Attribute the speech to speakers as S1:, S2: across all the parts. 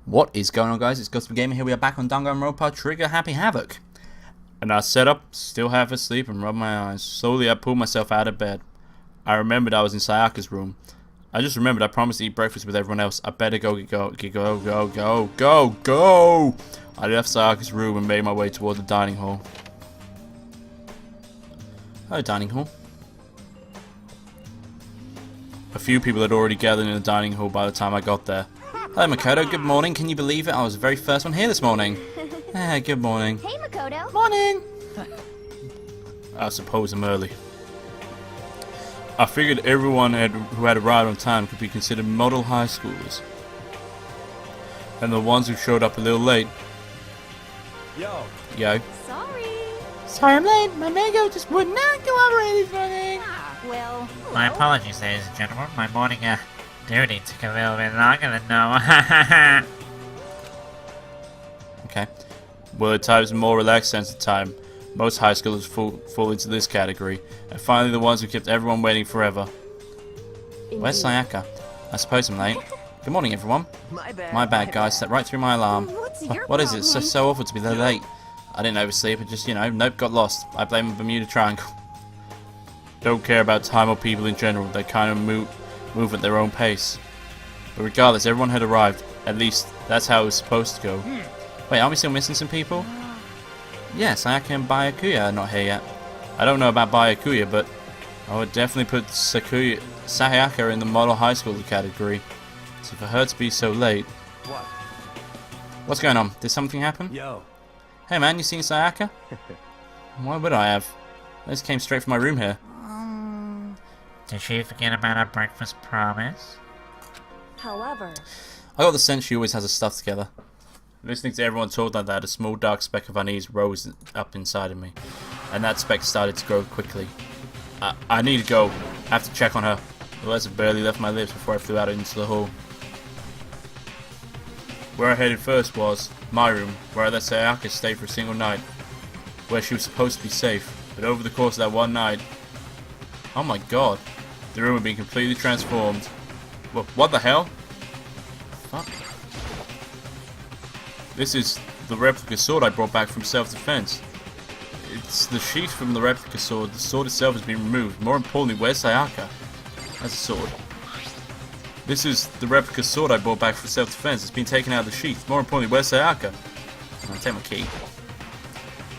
S1: What is going on, guys? It's Zetsubō Gamer here. We are back on Danganronpa Trigger Happy Havoc. And I sat up, still half asleep, and rubbed my eyes. Slowly I pulled myself out of bed. I remembered I was in Sayaka's room. I just remembered I promised to eat breakfast with everyone else. I better go. I left Sayaka's room and made my way toward the dining hall. Hello, dining hall. A few people had already gathered in the dining hall by the time I got there. Hello, Makoto. Good morning. Can you believe it? I was the very first one here this morning. Good morning.
S2: Hey, Makoto.
S1: Morning. I suppose I'm early. I figured everyone who had arrived on time could be considered model high schoolers. And the ones who showed up a little late. Yo. Sorry I'm late. My mango just would not cooperate this morning.
S2: Well,
S3: My apologies, ladies and gentlemen. My morning duty took a little bit longer than normal.
S1: Okay. Well, at times a more relaxed sense of time. Most high schoolers fall into this category. And finally the ones who kept everyone waiting forever. Where's Sayaka? I suppose I'm late. Good morning, everyone. My bad, guys. Stepped right through my alarm. What is it? It's so awful to be that late. I didn't oversleep. I just, nope, got lost. I blame the Bermuda Triangle. Don't care about time or people in general. They kind of move at their own pace. But regardless, everyone had arrived. At least, that's how it was supposed to go. Wait, aren't we still missing some people? Yes, Sayaka and Byakuya are not here yet. I don't know about Byakuya, but I would definitely put Sayaka in the model high school category. So for her to be so late... What's going on? Did something happen?
S4: Yo.
S1: Hey man, you seen Sayaka? Why would I have? I just came straight from my room here.
S3: Did she forget about our breakfast promise?
S2: however,
S1: I got the sense she always has her stuff together. Listening to everyone talk like that, a small dark speck of unease rose up inside of me. And that speck started to grow quickly. I need to go. I have to check on her. The words had barely left my lips before I flew out into the hall. Where I headed first was my room, where I let Sayaka stay for a single night. Where she was supposed to be safe. But over the course of that one night... Oh my god. The room had been completely transformed. What the hell? Fuck. This is the replica sword I brought back from self-defense. It's the sheath from the replica sword. The sword itself has been removed. More importantly, where's Sayaka? That's a sword. This is the replica sword I brought back from self-defense. It's been taken out of the sheath. More importantly, where's Sayaka? I'll take my key.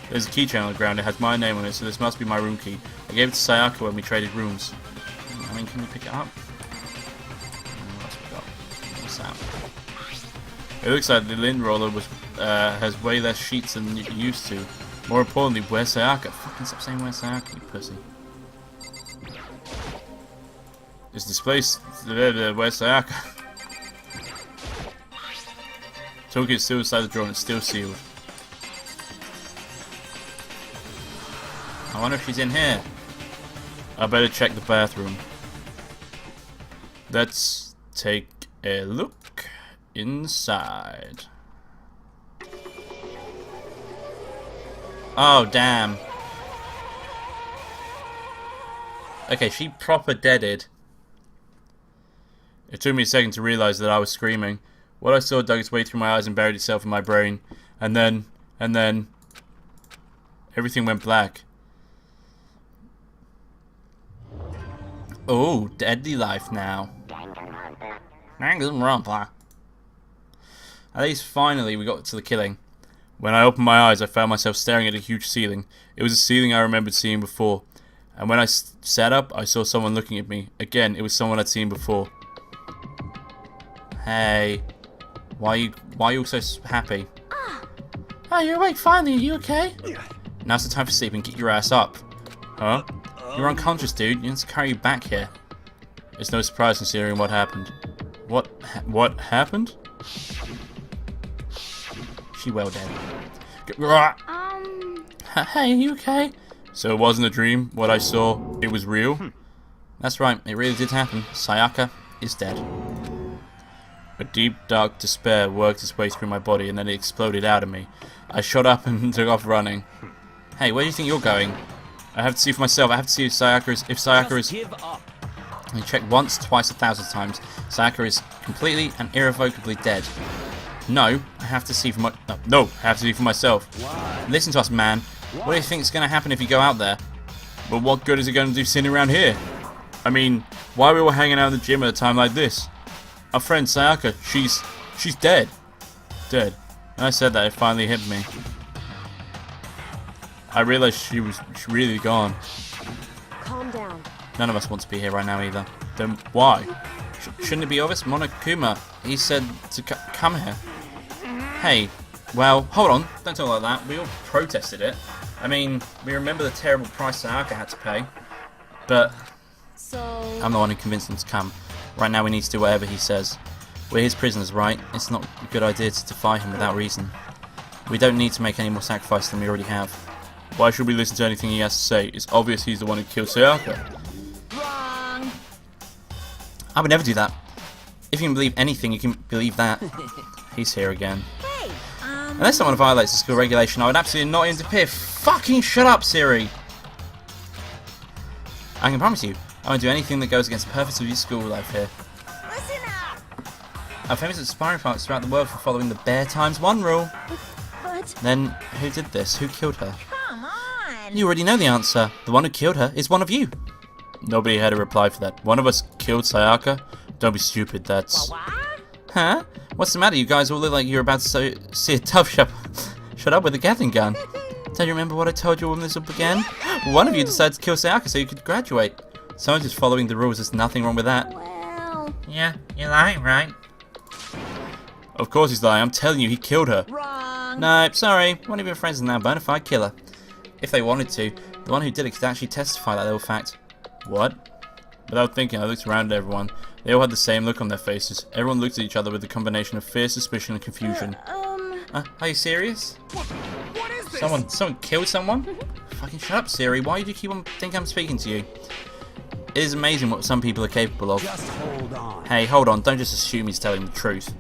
S1: There's a keychain on the ground. It has my name on it, so this must be my room key. I gave it to Sayaka when we traded rooms. I mean, can you pick it up? What else we got? What's that? It looks like the lint roller has way less sheets than it used to. More importantly, where's Sayaka? Fucking stop saying where's Sayaka, you pussy. It's displaced. Where's Sayaka? Toolkit's still inside the drawer and it's still sealed. I wonder if she's in here. I better check the bathroom. Let's take a look inside. Oh, damn. Okay, she proper deaded. It took me a second to realize that I was screaming. What I saw dug its way through my eyes and buried itself in my brain. And then... everything went black. Oh, deadly life now. Danganronpa. At least finally we got to the killing. When I opened my eyes, I found myself staring at a huge ceiling. It was a ceiling I remembered seeing before. And when I sat up, I saw someone looking at me. Again, it was someone I'd seen before. Hey. Why are you so happy? Oh, you're awake finally. Are you okay? Now's the time for sleeping. Get your ass up. Huh? You're unconscious, dude. You need to carry you back here. It's no surprise considering what happened. What happened? She well dead. Hey, are you okay? So it wasn't a dream. What I saw, it was real? That's right. It really did happen. Sayaka is dead. A deep, dark despair worked its way through my body and then it exploded out of me. I shot up and took off running. Hey, where do you think you're going? I have to see for myself. I have to see if Sayaka is...
S4: Give up.
S1: I checked once, twice, 1,000 times. Sayaka is completely and irrevocably dead. No, I have to see for my... No, I have to see for myself. Listen to us, man. What do you think is going to happen if you go out there? But what good is it going to do sitting around here? I mean, why are we all hanging out in the gym at a time like this? Our friend Sayaka, she's dead. Dead. When I said that, it finally hit me. I realized she was really gone.
S2: Calm down.
S1: None of us want to be here right now either. Then why? Shouldn't it be obvious? Monokuma, he said to come here. Hey, well, hold on. Don't talk like that. We all protested it. I mean, we remember the terrible price Sayaka had to pay. But
S2: So...
S1: I'm the one who convinced him to come. Right now we need to do whatever he says. We're his prisoners, right? It's not a good idea to defy him without reason. We don't need to make any more sacrifice than we already have. Why should we listen to anything he has to say? It's obvious he's the one who killed Sayaka.
S2: Wrong.
S1: I would never do that. If you can believe anything, you can believe that. He's here again.
S2: Hey,
S1: Unless someone violates the school regulation, I would absolutely not interfere. Fucking shut up, Siri! I can promise you, I won't do anything that goes against the purpose of your school life here.
S2: listen up.
S1: I'm famous at sparring parks throughout the world for following the Bear Times 1 rule.
S2: But
S1: Then, who did this? Who killed her?
S2: come on.
S1: You already know the answer. The one who killed her is one of you. Nobody had a reply for that. One of us killed Sayaka? Don't be stupid, that's...
S2: What?
S1: Huh? What's the matter? You guys all look like you're about to see a tough shop. Shut up with the Gatling gun. Don't you remember what I told you when this all began? One of you decided to kill Sayaka so you could graduate. Someone's just following the rules. There's nothing wrong with that.
S2: Well,
S3: Yeah, you're lying, right?
S1: Of course he's lying. I'm telling you, he killed her.
S2: wrong.
S1: No, sorry. One of your friends is now a bona fide killer. If they wanted to, the one who did it could actually testify that little fact. What? Without thinking, I looked around at everyone. They all had the same look on their faces. Everyone looked at each other with a combination of fear, suspicion, and confusion. Are you serious?
S4: What is this?
S1: Someone killed someone? Fucking shut up, Siri. Why do you keep on thinking I'm speaking to you? It is amazing what some people are capable of.
S4: Just hold on.
S1: Hey, hold on. Don't just assume he's telling the truth.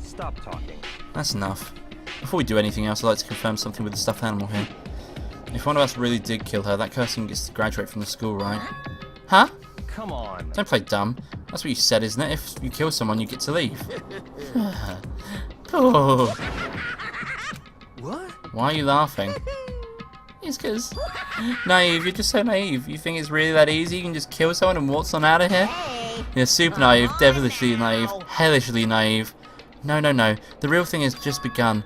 S4: Stop talking.
S1: That's enough. Before we do anything else, I'd like to confirm something with the stuffed animal here. If one of us really did kill her, that person gets to graduate from the school, right? Huh?
S4: Come on.
S1: Don't play dumb. That's what you said, isn't it? If you kill someone, you get to leave. Oh.
S4: What?
S1: Why are you laughing? It's because... Naive, you're just so naive. You think it's really that easy? You can just kill someone and waltz on out of here?
S2: Hey.
S1: You're super naive, devilishly naive, hellishly naive. No, no, no. The real thing has just begun.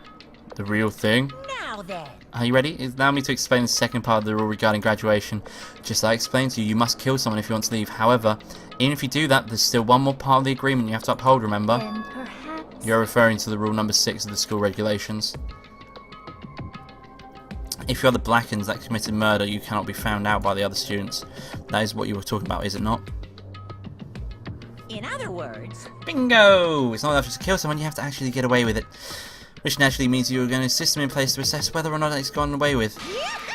S1: The real thing?
S2: Now then.
S1: Are you ready? Allow me to explain the second part of the rule regarding graduation. Just like I explained to you, you must kill someone if you want to leave. However, even if you do that, there's still one more part of the agreement you have to uphold, remember?
S2: Then perhaps...
S1: You're referring to the rule number 6 of the school regulations. If you're the Blackens that committed murder, you cannot be found out by the other students. That is what you were talking about, is it not?
S2: In other words...
S1: Bingo! It's not enough just to kill someone, you have to actually get away with it. Which naturally means you're going to system in place to assess whether or not it's gone away with.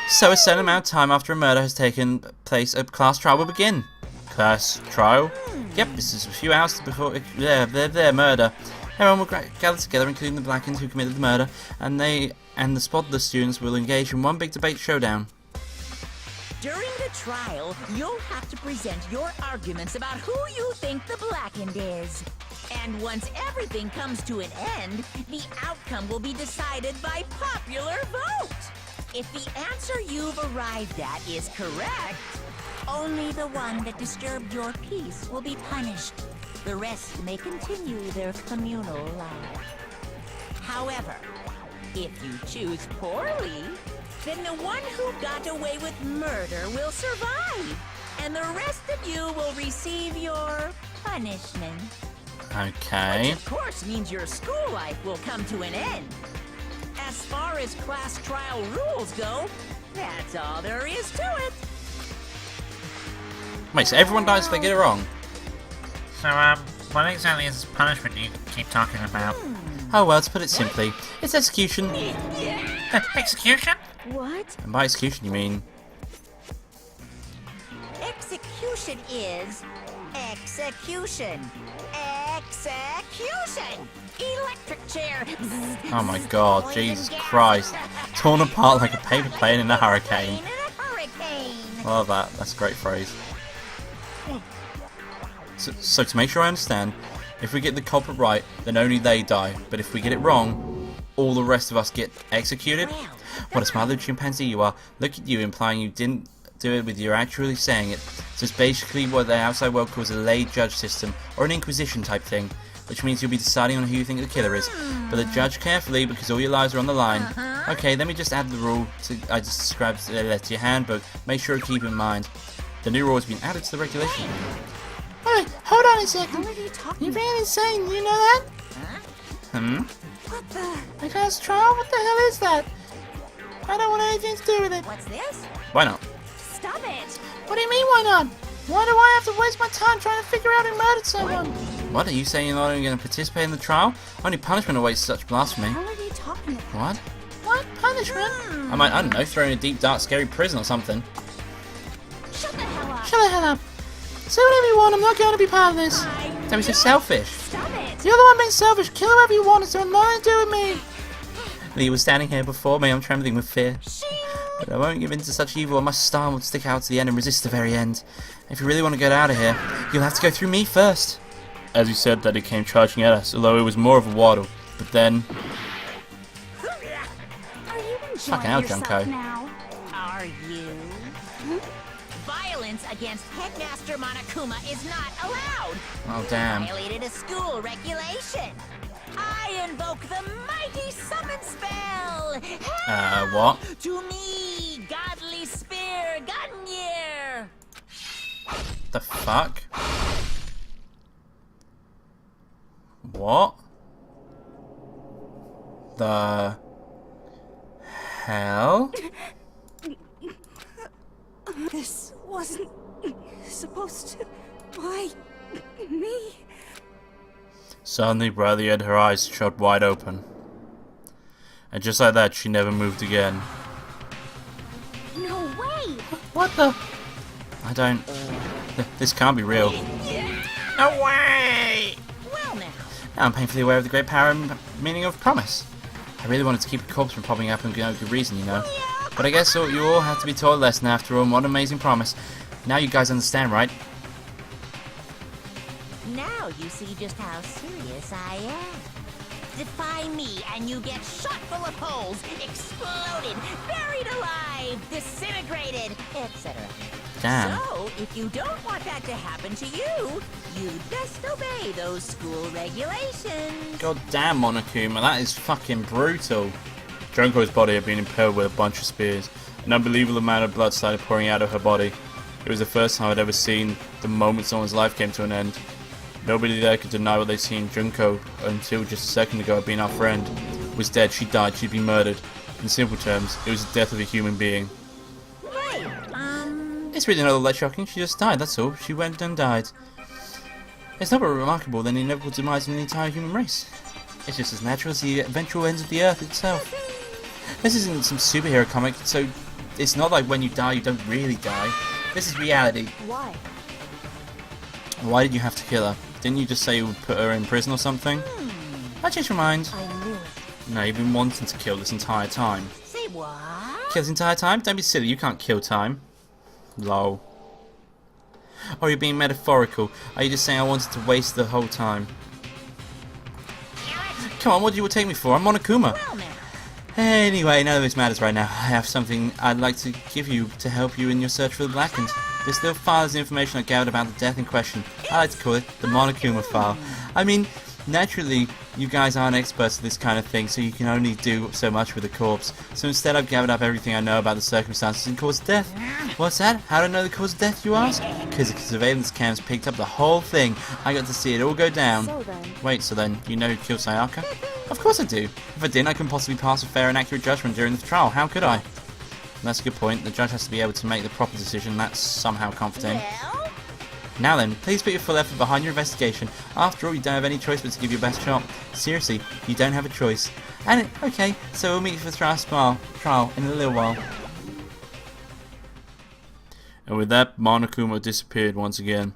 S1: So a certain amount of time after a murder has taken place, a class trial will begin. Class trial? Yep, this is a few hours before their murder. Everyone will gather together, including the Blackens who committed the murder, and the spotless students will engage in one big debate showdown.
S5: During the trial, you'll have to present your arguments about who you think the Blackened is. And once everything comes to an end, the outcome will be decided by popular vote. If the answer you've arrived at is correct, only the one that disturbed your peace will be punished. The rest may continue their communal life. However, if you choose poorly, then the one who got away with murder will survive, and the rest of you will receive your punishment.
S1: Okay.
S5: Which of course means your school life will come to an end. As far as class trial rules go, that's all there is to it.
S1: Wait, so everyone dies if they get it wrong?
S3: So, what exactly is this punishment you keep talking about?
S1: Oh well, to put it simply, it's execution.
S3: Execution?
S2: What?
S1: And by execution you mean...
S5: Execution is execution. Execution! Electric chair.
S1: Oh my god, Jesus Christ. Torn apart like a paper plane in a hurricane.
S5: In a hurricane.
S1: I love that, that's a great phrase. So to make sure I understand, If we get the culprit right, then only they die. But if we get it wrong, all the rest of us get executed? What a smart little chimpanzee you are. Look at you, implying you didn't do it with you're actually saying it. So it's basically what the outside world calls a lay judge system, or an inquisition type thing, which means you'll be deciding on who you think the killer is. But judge carefully, because all your lives are on the line. Okay, let me just add the rule I just described to your handbook. Make sure to keep in mind. The new rule has been added to the regulation.
S6: Hey, hold on a second.
S2: What are you talking
S6: You're
S2: about?
S6: being insane, you know that?
S2: What the?
S6: My class trial? What the hell is that? I don't want anything to do with it.
S2: What's this?
S1: Why not?
S2: Stop it!
S6: What do you mean, why not? Why do I have to waste my time trying to figure out who murdered someone?
S1: What, are you saying you're not even going to participate in the trial? Only punishment awaits such blasphemy.
S2: What are you talking about?
S1: What?
S6: What? Punishment?
S1: I don't know, throw in a deep, dark, scary prison or something.
S2: Shut the hell up!
S6: Shut the hell up. Say whatever you want, I'm not going to be part of this.
S1: Don't be so selfish.
S2: Stop it!
S6: You're the one being selfish. Kill whoever you want, it's got nothing to do with me.
S1: Lee was standing here before me, I'm trembling with fear. But I won't give in to such evil, I must style will stick out to the end and resist the very end. If you really want to get out of here, you'll have to go through me first. As he said that, he came charging at us, although it was more of a waddle. But then...
S2: Are you enjoying
S1: Fucking hell,
S2: yourself
S1: Junko.
S2: now?
S5: Are you? Violence against Headmaster Monokuma is not allowed.
S1: Oh, damn.
S5: Violated a school regulation. I invoke the mighty summon spell.
S1: What?
S5: To me, godly spear, Gunyear.
S1: The fuck? What? The... hell?
S2: This wasn't supposed to. Why me?
S1: Suddenly, Bradley had her eyes shut wide open. And just like that, she never moved again.
S2: No way!
S6: What the?
S1: I don't... This can't be real.
S3: No way!
S5: Well now,
S1: Now I'm painfully aware of the great power and meaning of promise. I really wanted to keep a corpse from popping up and no good reason, you know. But I guess you all have to be taught a lesson after all. What an amazing promise. Now you guys understand, right?
S5: now you see just how serious I am. Defy me and you get shot full of holes, exploded, buried alive, disintegrated, etc.
S1: Damn.
S5: So, if you don't want that to happen to you, you best obey those school regulations.
S1: God damn, Monokuma, that is fucking brutal. Junko's body had been impaled with a bunch of spears. An unbelievable amount of blood started pouring out of her body. It was the first time I'd ever seen the moment someone's life came to an end. Nobody there could deny what they'd seen. Junko, until just a second ago had been our friend, was dead. She died. She'd been murdered. In simple terms, it was the death of a human being.
S5: Right,
S1: It's really not all that shocking. She just died, that's all. She went and died. It's not more remarkable than the inevitable demise of the entire human race. It's just as natural as the eventual ends of the earth itself. This isn't some superhero comic, so it's not like when you die, you don't really die. This is reality.
S2: Why?
S1: Why did you have to kill her? Didn't you just say you would put her in prison or something? I changed my mind.
S2: I knew it.
S1: No, you've been wanting to kill this entire time.
S5: say what?
S1: Kill this entire time? Don't be silly, you can't kill time. Lol. Or you're being metaphorical. Are you just saying I wanted to waste the whole time? Come on, what do you take me for? I'm Monokuma.
S5: Well now,
S1: Anyway, none of this matters right now. I have something I'd like to give you to help you in your search for the Blackened. This little file is the information I gathered about the death in question. I like to call it the Monokuma file. I mean, naturally, you guys aren't experts at this kind of thing, so you can only do so much with a corpse. So instead I've gathered up everything I know about the circumstances and cause of death. What's that? How do I know the cause of death, you ask? Because the surveillance cams picked up the whole thing. I got to see it all go down.
S2: So then.
S1: Wait, so then, you know who killed Sayaka? Of course I do. If I didn't, I couldn't possibly pass a fair and accurate judgment during the trial. How could I? That's a good point. The judge has to be able to make the proper decision. That's somehow comforting.
S5: well,
S1: Now then, please put your full effort behind your investigation. After all, you don't have any choice but to give your best shot. Seriously, you don't have a choice. Okay, so we'll meet for the trial in a little while. And with that, Monokuma disappeared once again.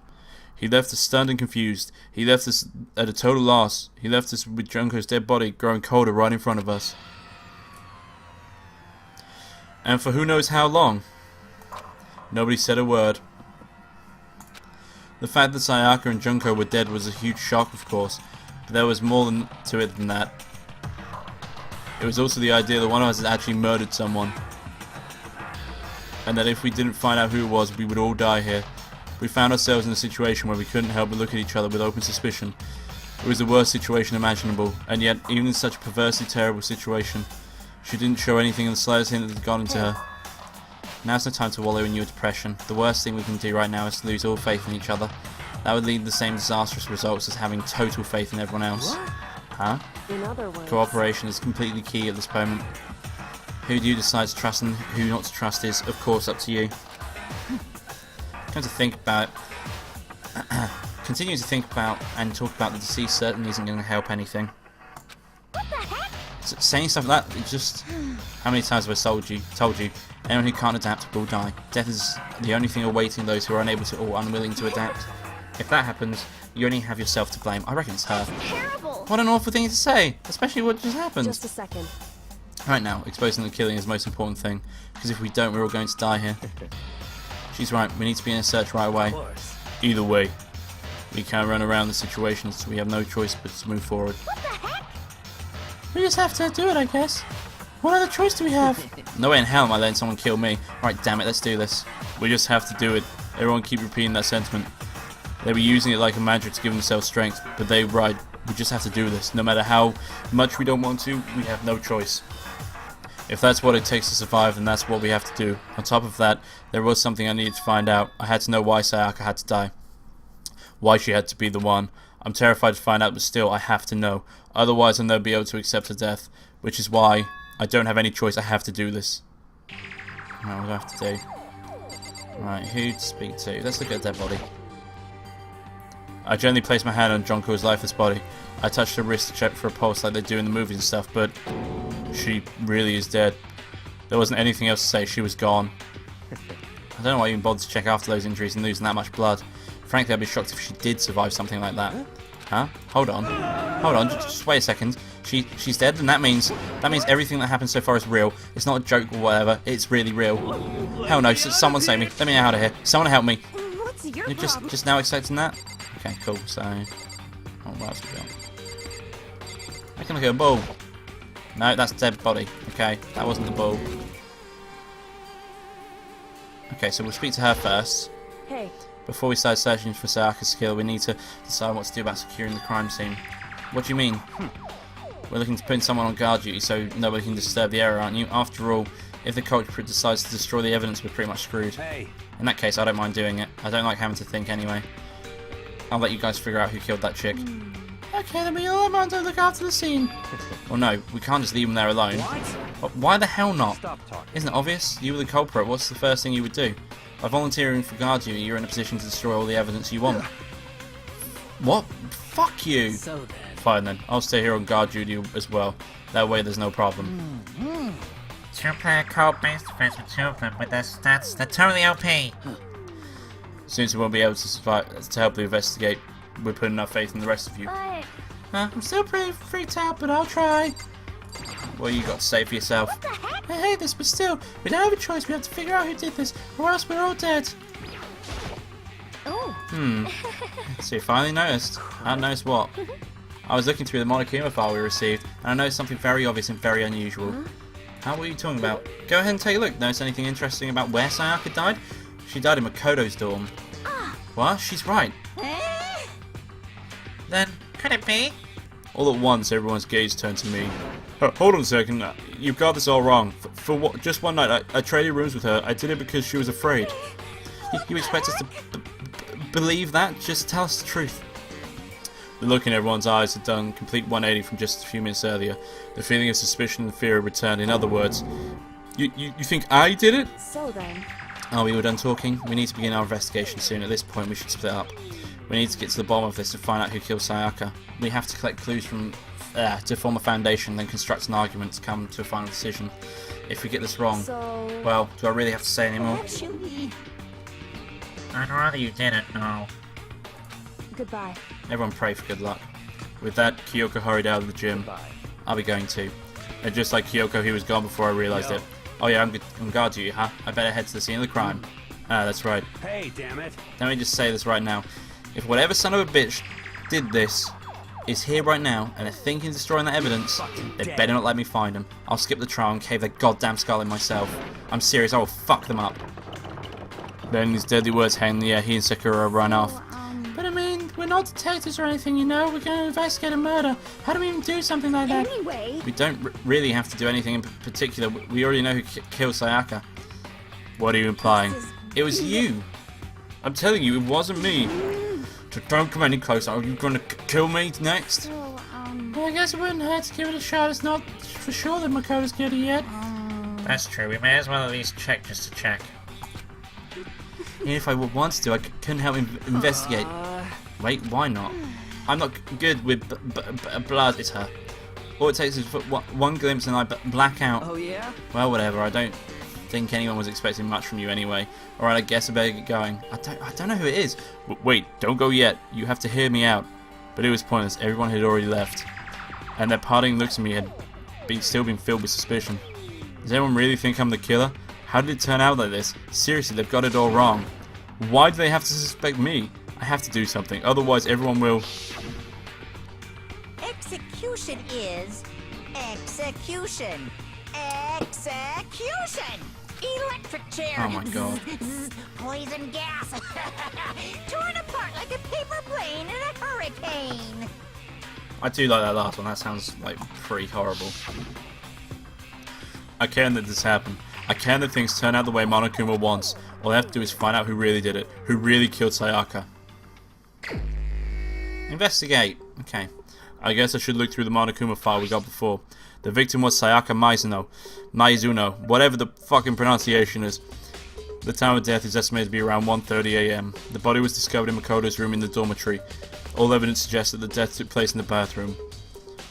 S1: He left us stunned and confused. He left us at a total loss. He left us with Junko's dead body growing colder right in front of us. And for who knows how long. Nobody said a word. The fact that Sayaka and Junko were dead was a huge shock, of course, but there was more to it than that. It was also the idea that one of us had actually murdered someone, and that if we didn't find out who it was, we would all die here. We found ourselves in a situation where we couldn't help but look at each other with open suspicion. It was the worst situation imaginable, and yet, even in such a perversely terrible situation, she didn't show anything in the slightest hint that had gone into her. Now's no time to wallow in your depression. The worst thing we can do right now is to lose all faith in each other. That would lead to the same disastrous results as having total faith in everyone else. Huh?
S7: In other words,
S1: Cooperation is completely key at this moment. Who do you decide to trust and who not to trust is, of course, up to you. Come to think about it, continuing to think about and talk about the deceased certainly isn't going to help anything. Saying stuff like that, it just... How many times have I told you, anyone who can't adapt will die. Death is the only thing awaiting those who are unable to or unwilling to adapt. If that happens, you only have yourself to blame. I reckon it's her.
S2: Terrible.
S1: What an awful thing to say, especially what just happened.
S7: just a second.
S1: Right now, exposing the killing is the most important thing, because if we don't, we're all going to die here. She's right, we need to be in a search right away. Either way, we can't run around the situation, so we have no choice but to move forward.
S6: We just have to do it, I guess. What other choice do we have?
S1: No way in hell am I letting someone kill me. Right, damn it, let's do this. We just have to do it. Everyone keep repeating that sentiment. They were using it like a mantra to give themselves strength, but they were right. We just have to do this. No matter how much we don't want to, we have no choice. If that's what it takes to survive, then that's what we have to do. On top of that, there was something I needed to find out. I had to know why Sayaka had to die. Why she had to be the one. I'm terrified to find out, but still, I have to know. Otherwise, I'll never be able to accept her death. Which is why I don't have any choice. I have to do this. Right, what do I have to do? Right, who to speak to? Let's look at their body. I gently placed my hand on Jonko's lifeless body. I touched her wrist to check for a pulse like they do in the movies and stuff, but she really is dead. There wasn't anything else to say. She was gone. I don't know why I even bothered to check after those injuries and losing that much blood. Frankly, I'd be shocked if she did survive something like that. Huh? Hold on. Hold on. Just wait a second. She's dead, and that means everything that happened so far is real. It's not a joke or whatever. It's really real. Hell no. Someone save me. Let me out of here. Someone help me.
S2: What's your
S1: You're
S2: problem?
S1: just now accepting that? Okay, cool. So, what else we got? I can look at a ball. No, that's dead body. Okay, that wasn't the ball. Okay, so we'll speak to her first.
S7: Hey,
S1: Before we start searching for Sayaka's kill, we need to decide what to do about securing the crime scene. What do you mean? We're looking to put someone on guard duty so nobody can disturb the area, aren't you? After all, if the culprit decides to destroy the evidence, we're pretty much screwed.
S4: Hey,
S1: In that case, I don't mind doing it. I don't like having to think anyway. I'll let you guys figure out who killed that chick.
S6: Okay, then we all have to look after the scene.
S1: Well, no, we can't just leave them there alone.
S4: what?
S1: Why the hell not?
S4: Stop talking.
S1: Isn't it obvious? You were the culprit. What's the first thing you would do? By volunteering for guard duty, you're in a position to destroy all the evidence you want. What? Fuck you!
S8: So then.
S1: Fine then, I'll stay here on guard duty as well. That way there's no problem.
S3: Two-player co-op-based defense with two of them with their stats. They're totally OP.
S1: Since we won't be able to survive to help you investigate, we're putting our faith in the rest of you.
S2: But
S6: I'm still pretty freaked out, but I'll try.
S1: What you got to say for yourself?
S6: I hate this, but still, we don't have a choice. We have to figure out who did this, or else we're all dead.
S2: oh,
S1: So you finally noticed. I noticed what? I was looking through the Monokuma file we received, and I noticed something very obvious and very unusual. What are you talking about? Go ahead and take a look. Notice anything interesting about where Sayaka died? She died in Makoto's dorm. What? She's right.
S3: Then, could it be?
S1: All at once, everyone's gaze turned to me. Hold on a second. You've got this all wrong. For what? Just one night, I traded rooms with her. I did it because she was afraid. You expect us to believe that? Just tell us the truth. The look in everyone's eyes had done complete 180 from just a few minutes earlier. The feeling of suspicion and fear had returned. In other words, you think I did it?
S7: so then.
S1: Are we all done talking? We need to begin our investigation soon. At this point, we should split up. We need to get to the bottom of this to find out who killed Sayaka. We have to collect clues from to form a foundation, then construct an argument to come to a final decision. If we get this wrong,
S7: So,
S1: well, do I really have to say anymore?
S5: Actually,
S3: I'd rather you didn't know.
S7: goodbye.
S1: Everyone pray for good luck. With that, Kyoko hurried out of the gym. I'll be going too. And just like Kyoko, he was gone before I realised it. Oh yeah, I'm guard duty, huh? I better head to the scene of the crime. Ah, that's right.
S4: Hey, damn it.
S1: Let me just say this right now. If whatever son of a bitch did this is here right now and they're thinking of destroying that evidence, they better not let me find them. I'll skip the trial and cave their goddamn skull in myself. I'm serious, I will fuck them up. Then these deadly words hang in the air. He and Sakura run off.
S6: But I mean, we're not detectives or anything, you know. We're going to investigate a murder. How do we even do something like that?
S2: Anyway,
S1: We don't really have to do anything in particular. We already know who killed Sayaka. What are you implying? It was you. I'm telling you, it wasn't me. Don't come any closer. Are you going to kill me next?
S6: Well, I guess it wouldn't hurt to give it a shot. It's not for sure that Makoto's guilty yet.
S3: That's true. We may as well at least check just to check.
S1: Even if I wanted to, I couldn't help investigate. Wait, why not? I'm not good with blood. It's her. All it takes is one glimpse and I black out.
S4: Oh yeah?
S1: Well, whatever. I don't think anyone was expecting much from you anyway. Alright, I guess I better get going. I don't know who it is. Wait, don't go yet. You have to hear me out. But it was pointless. Everyone had already left. And their parting looks at me had still been filled with suspicion. Does anyone really think I'm the killer? How did it turn out like this? Seriously, they've got it all wrong. Why do they have to suspect me? I have to do something, otherwise everyone will...
S5: Execution is execution. Execution! Electric chair.
S1: Oh my god.
S5: Poison gas. Torn apart like a paper plane in a hurricane.
S1: I do like that last one, that sounds like pretty horrible. I care that this happened. I care that things turn out the way Monokuma wants. All I have to do is find out who really did it. Who really killed Sayaka. Investigate. Okay. I guess I should look through the Monokuma file we got before. The victim was Sayaka Maizuno. Whatever the fucking pronunciation is. The time of death is estimated to be around 1:30 AM. The body was discovered in Makoto's room in the dormitory. All evidence suggests that the death took place in the bathroom.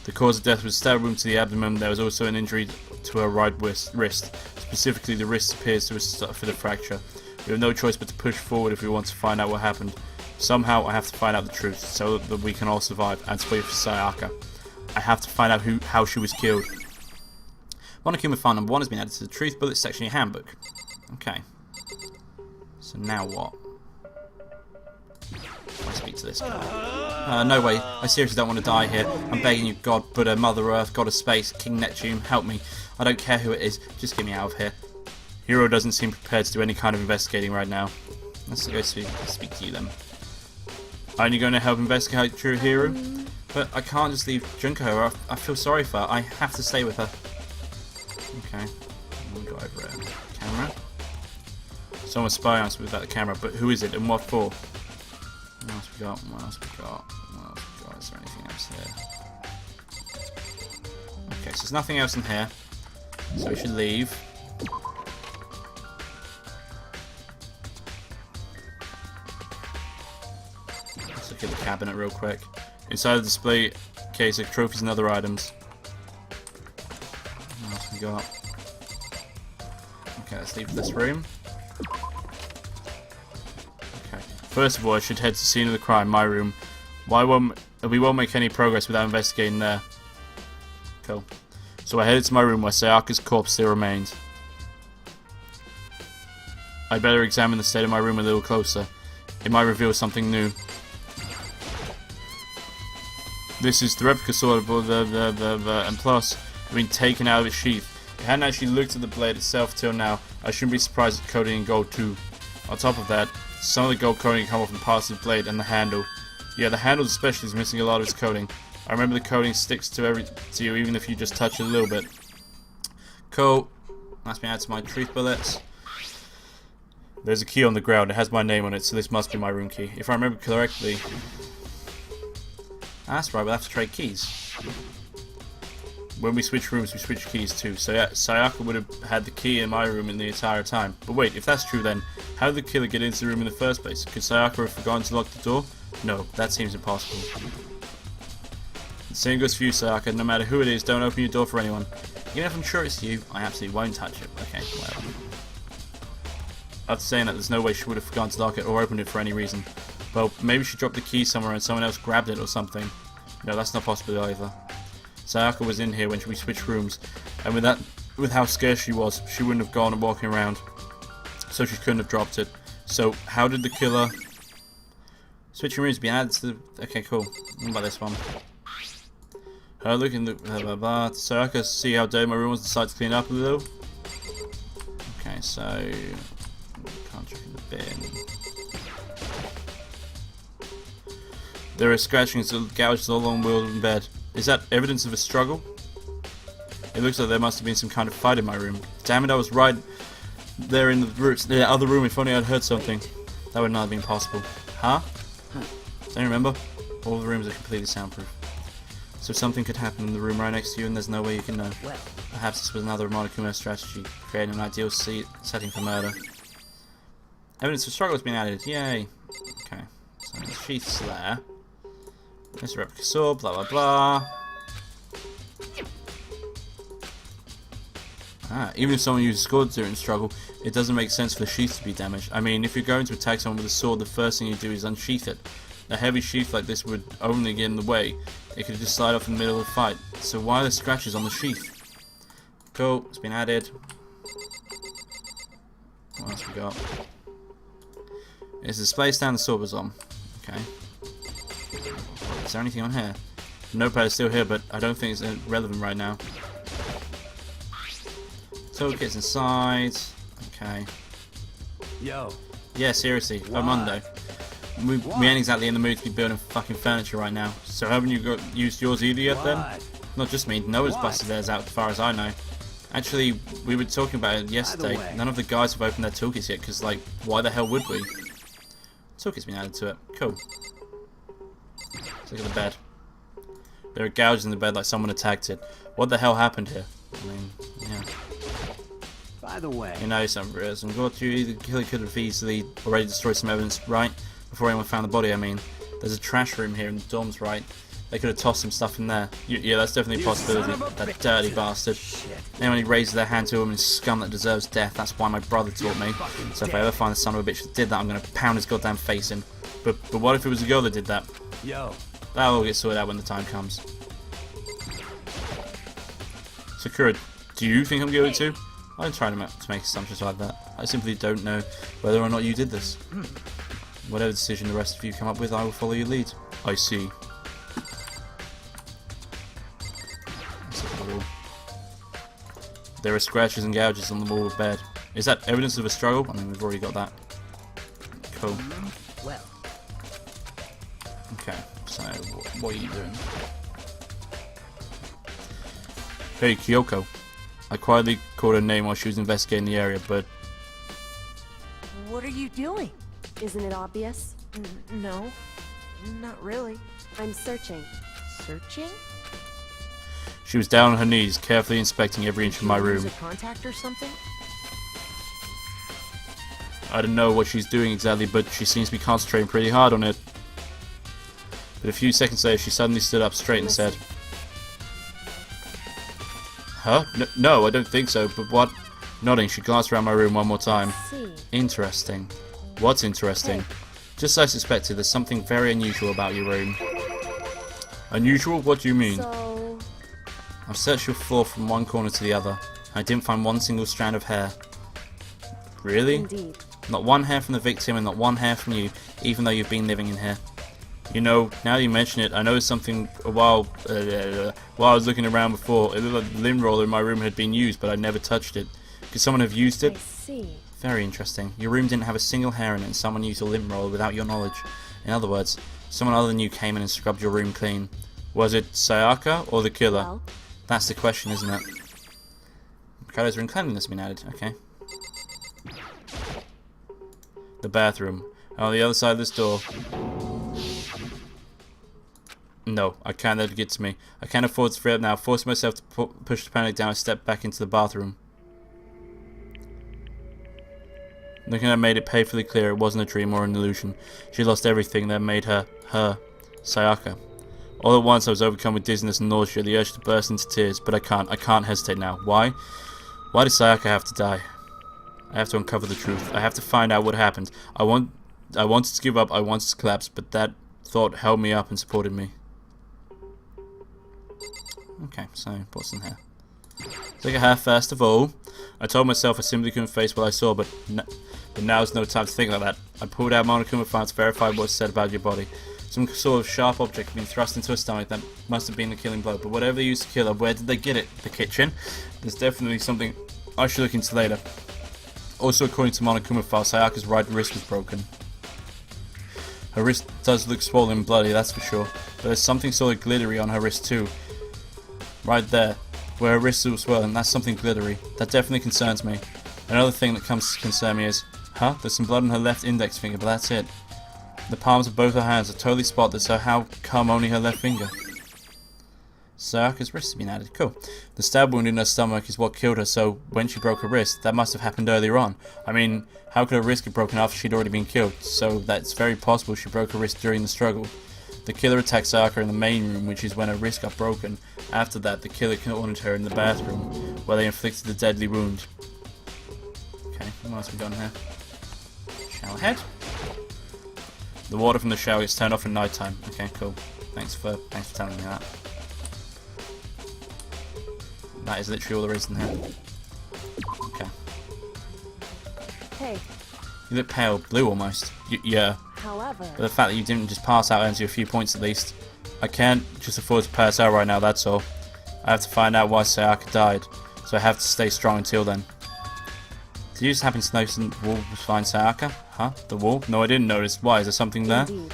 S1: The cause of death was a stab wound to the abdomen. There was also an injury to her right wrist. Specifically, the wrist appears to have suffered a fracture. We have no choice but to push forward if we want to find out what happened. Somehow, I have to find out the truth, so that we can all survive, and wait for Sayaka. I have to find out how she was killed. Monokuma file number 1 has been added to the Truth Bullet section of your handbook. Okay. So now what? I speak to this guy. No way. I seriously don't want to die here. I'm begging you, God, Buddha, Mother Earth, God of Space, King Neptune, help me. I don't care who it is. Just get me out of here. Hiro doesn't seem prepared to do any kind of investigating right now. Let's go speak to you then. Aren't you going to help investigate True Hero? But I can't just leave Junko. I feel sorry for her. I have to stay with her. Okay. We'll go over here. Camera. Someone's spying on us with that camera, but who is it and what for? What else we got? What else we got? What else we got? Is there anything else here? Okay, so there's nothing else in here. So we should leave. Let's look at the cabinet real quick. Inside the display case are trophies and other items. What else we got? Okay, let's leave this room. Okay. First of all, I should head to the scene of the crime, my room. We won't make any progress without investigating there. Cool. So I headed to my room where Sayaka's corpse still remained. I better examine the state of my room a little closer. It might reveal something new. This is the replica sword, and plus, it's been taken out of its sheath. I hadn't actually looked at the blade itself till now. I shouldn't be surprised at coating in gold too. On top of that, some of the gold coating come off from parts of the blade and the handle. Yeah, the handle especially is missing a lot of its coating. I remember the coating sticks to you even if you just touch it a little bit. Cool. That's me add to my truth bullets. There's a key on the ground. It has my name on it, so this must be my room key. If I remember correctly... That's right, we'll have to trade keys. When we switch rooms, we switch keys too. So yeah, Sayaka would have had the key in my room in the entire time. But wait, if that's true then, how did the killer get into the room in the first place? Could Sayaka have forgotten to lock the door? No, that seems impossible. The same goes for you, Sayaka. No matter who it is, don't open your door for anyone. Even if I'm sure it's you, I absolutely won't touch it. Okay, well. After saying that, there's no way she would have forgotten to lock it or opened it for any reason. Well, maybe she dropped the key somewhere and someone else grabbed it or something. No, that's not possible either. Sayaka was in here when we switched rooms, and with how scared she was, she wouldn't have gone and walking around. So she couldn't have dropped it. So how did the killer Switching rooms being added to the... Okay, cool. What about this one? Her look in the... Blah, blah, blah. Sayaka, see how dirty my room was, decided to clean up a little. Okay, so... Can't check in the bin. There are scratchings and gouges all along the wall in bed. Is that evidence of a struggle? It looks like there must have been some kind of fight in my room. Damn it, I was right there in the other room. If only I'd heard something. That would not have been possible. Huh? Don't you remember? All the rooms are completely soundproof. So something could happen in the room right next to you and there's no way you can know. Perhaps this was another Monokuma strategy, creating an ideal setting for murder. Evidence of struggle has been added. Yay. Okay. So the sheath's there. There's a replica sword, blah blah blah. Even if someone uses swords during struggle, it doesn't make sense for the sheath to be damaged. I mean, if you're going to attack someone with a sword, the first thing you do is unsheath it. A heavy sheath like this would only get in the way. It could just slide off in the middle of the fight. So why are there scratches on the sheath? Cool, it's been added. What else we got? It's the display stand the sword was on. Okay. Is there anything on here? The notepad is still here, but I don't think it's relevant right now. Toolkit's inside. Okay.
S4: Yo.
S1: Yeah, seriously. Armando. We ain't exactly in the mood to be building fucking furniture right now. So haven't you used yours either yet then? Not just me. Noah's busted theirs out as far as I know. Actually, we were talking about it yesterday. None of the guys have opened their toolkits yet because, like, why the hell would we? Toolkit's been added to it. Cool. Let's look at the bed. There are gouges in the bed like someone attacked it. What the hell happened here? I mean, yeah.
S4: By the way,
S1: You know something, Riz. I'm glad the killer could have easily already destroyed some evidence, right? Before anyone found the body, I mean. There's a trash room here in the dorms, right? They could have tossed some stuff in there. Yeah, that's definitely a possibility. That dirty bastard. Anyone who raises their hand to a woman is scum that deserves death. That's why my brother taught me. So if I ever find the son of a bitch that did that, I'm going to pound his goddamn face in. But what if it was a girl that did that?
S4: yo.
S1: That'll all get sorted out when the time comes. Sakura, do you think I'm guilty too? I don't try to make assumptions like that. I simply don't know whether or not you did this. Whatever decision the rest of you come up with, I will follow your lead. I see. There are scratches and gouges on the wall of the bed. Is that evidence of a struggle? I mean, we've already got that. Cool.
S5: Well,
S1: Okay, so what are you doing? Hey, Kyoko. I quietly called her name while she was investigating the area, but...
S2: What are you doing?
S7: Isn't it obvious?
S2: No, not really.
S7: I'm searching.
S2: Searching?
S1: She was down on her knees, carefully inspecting every inch of my room.
S2: Use a contact or something?
S1: I don't know what she's doing exactly, but she seems to be concentrating pretty hard on it. But a few seconds later, she suddenly stood up straight and said, "Huh? No, I don't think so, but what?" Nodding, she glanced around my room one more time.
S7: See.
S1: Interesting. What's interesting? Just as I suspected, there's something very unusual about your room. Unusual? What do you mean?
S7: So,
S1: I've searched your floor from one corner to the other. I didn't find one single strand of hair. Really?
S7: indeed.
S1: Not one hair from the victim and not one hair from you, even though you've been living in here. You know, now that you mention it, I noticed something while I was looking around before. It looked like the limb roller in my room had been used, but I never touched it. Could someone have used
S7: I
S1: it?
S7: see.
S1: Very interesting. Your room didn't have a single hair in it and someone used a lint roller without your knowledge. In other words, someone other than you came in and scrubbed your room clean. Was it Sayaka or the killer?
S7: Well,
S1: That's the question, isn't it? Mikado's room cleanliness has been added. Okay. The bathroom. On the other side of this door. No, I can't let it get to me. I can't afford to free up now. Forcing myself to push the panic down, I stepped back into the bathroom. Looking at her made it painfully clear it wasn't a dream or an illusion. She lost everything that made her, Sayaka. All at once I was overcome with dizziness and nausea, the urge to burst into tears, but I can't hesitate now. Why? Why did Sayaka have to die? I have to uncover the truth. I have to find out what happened. I wanted to give up, I wanted to collapse, but that thought held me up and supported me. Okay, so what's in here? Take a half first of all. I told myself I simply couldn't face what I saw, but now's no time to think like that. I pulled out Monokuma file to verify what was said about your body. Some sort of sharp object had been thrust into her stomach. That must have been the killing blow. But whatever they used to kill her, where did they get it? The kitchen? There's definitely something I should look into later. Also, according to Monokuma file, Sayaka's right wrist was broken. Her wrist does look swollen and bloody, that's for sure. But there's something sort of glittery on her wrist too. Right there, where her wrist was swollen, that's something glittery. That definitely concerns me. Another thing that comes to concern me is, there's some blood on her left index finger, but that's it. The palms of both her hands are totally spotless, so how come only her left finger? Sayaka's wrist has been added. Cool. The stab wound in her stomach is what killed her, so when she broke her wrist, that must have happened earlier on. I mean, how could her wrist get broken after she'd already been killed? So that's very possible she broke her wrist during the struggle. The killer attacked Sayaka in the main room, which is when her wrist got broken. After that, the killer cornered her in the bathroom, where they inflicted the deadly wound. Okay, what else have we got here? Shower head. The water from the shower gets turned off at night time. Okay, cool. Thanks for telling me that. That is literally all there is in here. Okay.
S7: Hey,
S1: You look pale blue almost. Yeah.
S7: however,
S1: But the fact that you didn't just pass out earns you a few points at least. I can't just afford to pass out right now, that's all. I have to find out why Sayaka died, so I have to stay strong until then. Did you just happen to notice the wall behind Sayaka? The wall? No, I didn't notice. Why? Is there something there?
S7: indeed.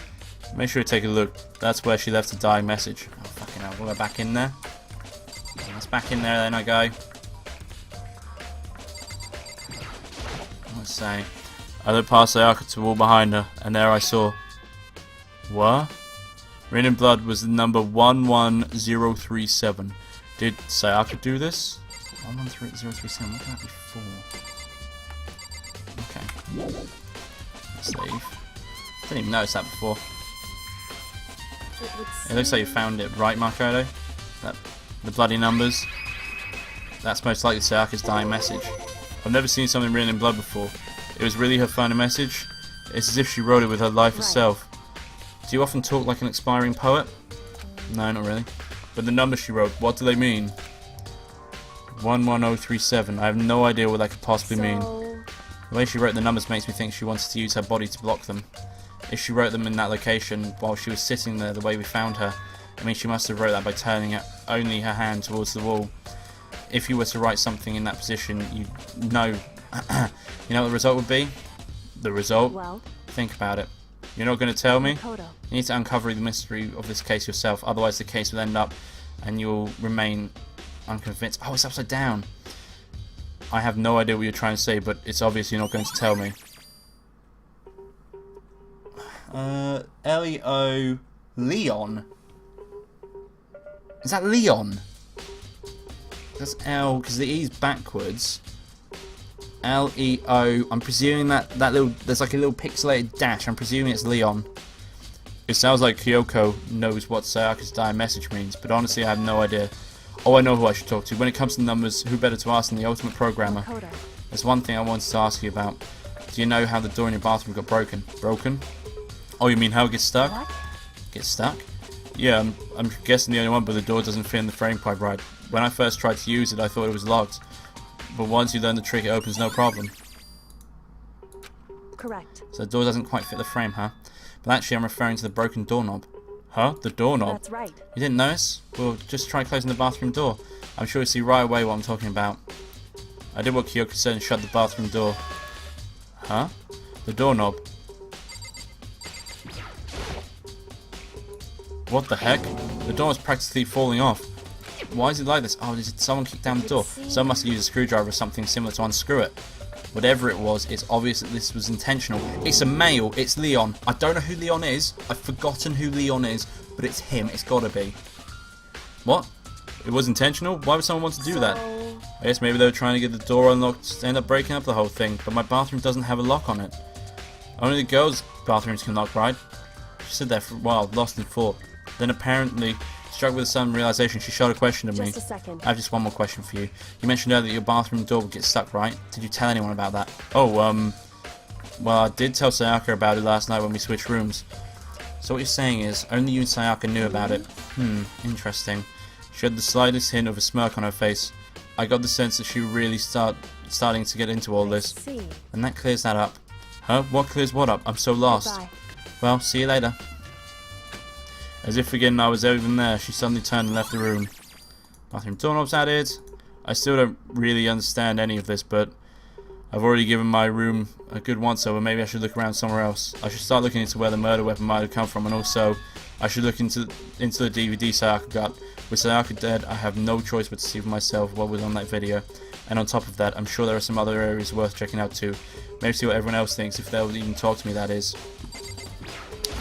S1: Make sure you take a look. That's where she left a dying message. Oh, fucking hell. We'll go back in there. Let's back in there then, I go. Let's say. I looked past Sayaka to the wall behind her, and there I saw. What? Written in blood was the number 11037. Did Sayaka do this? 11037, what could that be for? Okay. Save. Didn't even notice that before. It looks like you found it, right, Makoto? The bloody numbers. That's most likely Sayaka's dying message. I've never seen something written in blood before. It was really her final message. It's as if she wrote it with her life herself. Do you often talk like an expiring poet? No, not really. But the numbers she wrote, what do they mean? 11037. I have no idea what that could possibly mean. The way she wrote the numbers makes me think she wanted to use her body to block them. If she wrote them in that location while she was sitting there the way we found her, I mean she must have wrote that by turning only her hand towards the wall. If you were to write something in that position, you know what the result would be? The result?
S7: Well,
S1: Think about it. You're not going to tell me?
S7: Makoto.
S1: You need to uncover the mystery of this case yourself, otherwise the case will end up and you'll remain unconvinced. Oh, it's upside down. I have no idea what you're trying to say, but it's obvious you're not going to tell me. L-E-O... Leon? Is that Leon? That's L, because the E's backwards. L-E-O... I'm presuming that little... There's like a little pixelated dash. I'm presuming it's Leon. It sounds like Kyoko knows what Sayaka's dying message means, but honestly I have no idea. Oh, I know who I should talk to. When it comes to numbers, who better to ask than the ultimate programmer?
S7: Makoto.
S1: There's one thing I wanted to ask you about. Do you know how the door in your bathroom got broken? Broken? Oh, you mean how it gets stuck?
S7: What?
S1: Gets stuck? Yeah, I'm guessing the only one, but the door doesn't fit in the frame quite right. When I first tried to use it, I thought it was locked. But once you learn the trick, it opens no problem.
S7: Correct.
S1: So the door doesn't quite fit the frame, huh? But actually, I'm referring to the broken doorknob. Huh? The doorknob?
S7: That's right.
S1: You didn't notice? Well, just try closing the bathroom door. I'm sure you'll see right away what I'm talking about. I did what Kyoko said and shut the bathroom door. Huh? The doorknob. What the heck? The door is practically falling off. Why is it like this? Oh, did someone kick down the door? Someone must have used a screwdriver or something similar to unscrew it. Whatever it was, it's obvious that this was intentional. It's a male. It's Leon. I don't know who Leon is. I've forgotten who Leon is, but it's him. It's gotta be. What? It was intentional? Why would someone want to do that? I guess maybe they were trying to get the door unlocked to end up breaking up the whole thing, but my bathroom doesn't have a lock on it. Only the girls' bathrooms can lock, right? She stood there for a while, lost in thought. Then apparently, struck with a sudden realization, she shot a question at me.
S7: Just a second.
S1: I have just one more question for you. You mentioned earlier that your bathroom door would get stuck, right? Did you tell anyone about that? Oh, well, I did tell Sayaka about it last night when we switched rooms. So what you're saying is, only you and Sayaka knew about it. Interesting. She had the slightest hint of a smirk on her face. I got the sense that she really starting to get into all this.
S7: See.
S1: And that clears that up. Huh? What clears what up? I'm so lost.
S7: Goodbye.
S1: Well, see you later. As if forgetting I was even there, she suddenly turned and left the room. Bathroom doorknobs added. I still don't really understand any of this, but I've already given my room a good once-over. Maybe I should look around somewhere else. I should start looking into where the murder weapon might have come from, and also I should look into the DVD Sayaka got. With Sayaka dead, I have no choice but to see for myself what was on that video. And on top of that, I'm sure there are some other areas worth checking out too. Maybe see what everyone else thinks, if they'll even talk to me, that is.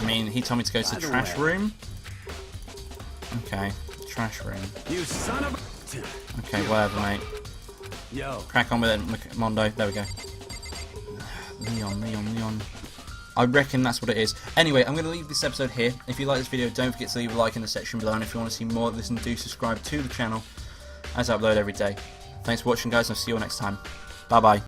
S1: I mean, he told me to go to the trash room. Okay, trash room.
S4: You son of a...
S1: Okay, whatever, mate.
S4: Yo.
S1: Crack on with it, Mondo. There we go. Leon. I reckon that's what it is. Anyway, I'm going to leave this episode here. If you like this video, don't forget to leave a like in the section below. And if you want to see more of this, then do subscribe to the channel, as I upload every day. Thanks for watching, guys, and I'll see you all next time. Bye-bye.